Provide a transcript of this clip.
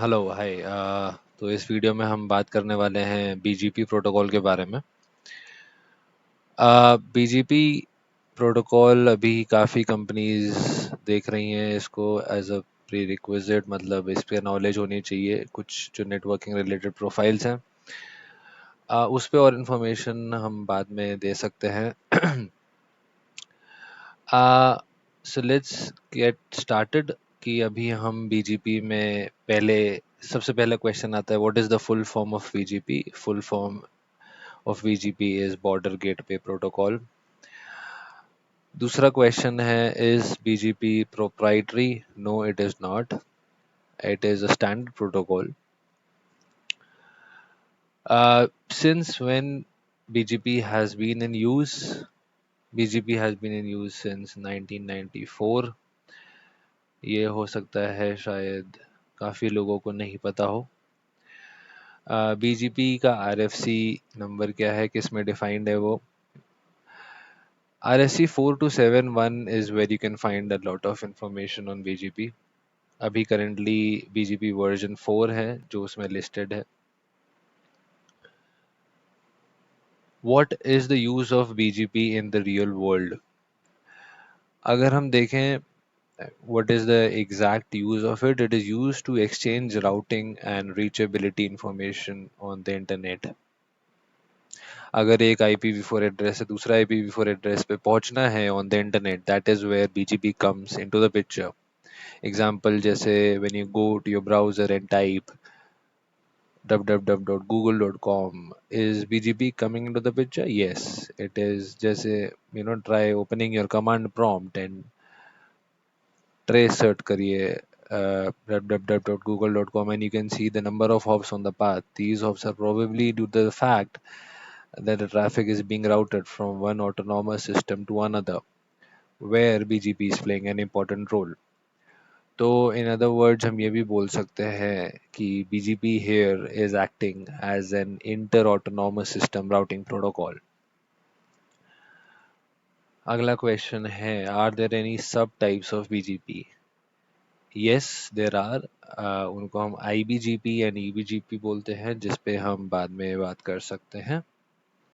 Hello hi. तो इस video में हम बात करने वाले हैं बीजीपी प्रोटोकॉल के बारे में। बीजीपी प्रोटोकॉल अभी काफ़ी कंपनीज देख रही हैं इसको एज अ प्री रिक्विजिट, मतलब इस पे नॉलेज होनी चाहिए। कुछ जो नेटवर्किंग रिलेटेड प्रोफाइल्स हैं उस पे और इन्फॉर्मेशन हम बाद में दे सकते हैं। सो लेट्स गेट स्टार्टेड कि अभी हम बीजीपी में सबसे पहला क्वेश्चन आता है, what is the full form of BGP? Full form of BGP is border gateway protocol. दूसरा क्वेश्चन है, is BGP proprietary? No, it is not, it is a standard protocol. Since when BGP has been in use? BGP has been in use since 1994। ये हो सकता है शायद काफ़ी लोगों को नहीं पता हो। बीजीपी का आरएफसी नंबर क्या है, किस में डिफाइंड है वो? RSC 4271 is where you can find a lot of information on BGP। अभी currently BGP version 4 है जो उसमें listed है। What is the use of BGP in the real world? अगर हम देखें what is the exact use of it, it is used to exchange routing and reachability information on the internet। अगर एक IPv4 address से दूसरा IPv4 address पे पहुंचना है on the internet, that is where BGP comes into the picture. Example जैसे when you go to your browser and type www.google.com, is BGP coming into the picture? Yes, it is। जैसे try opening your command prompt and trace search करिए www.google.com and you can see the number of hops on the path। These hops are probably due to the fact that the traffic is being routed from one autonomous system to another, where BGP is playing an important role। तो in other words हम ये भी बोल सकते हैं कि BGP here is acting as an inter-autonomous system routing protocol। अगला question है, are there any sub types of BGP? Yes there are. उनको हम IBGP एंड EBGP बोलते हैं, जिस पे हम बाद में बात कर सकते हैं।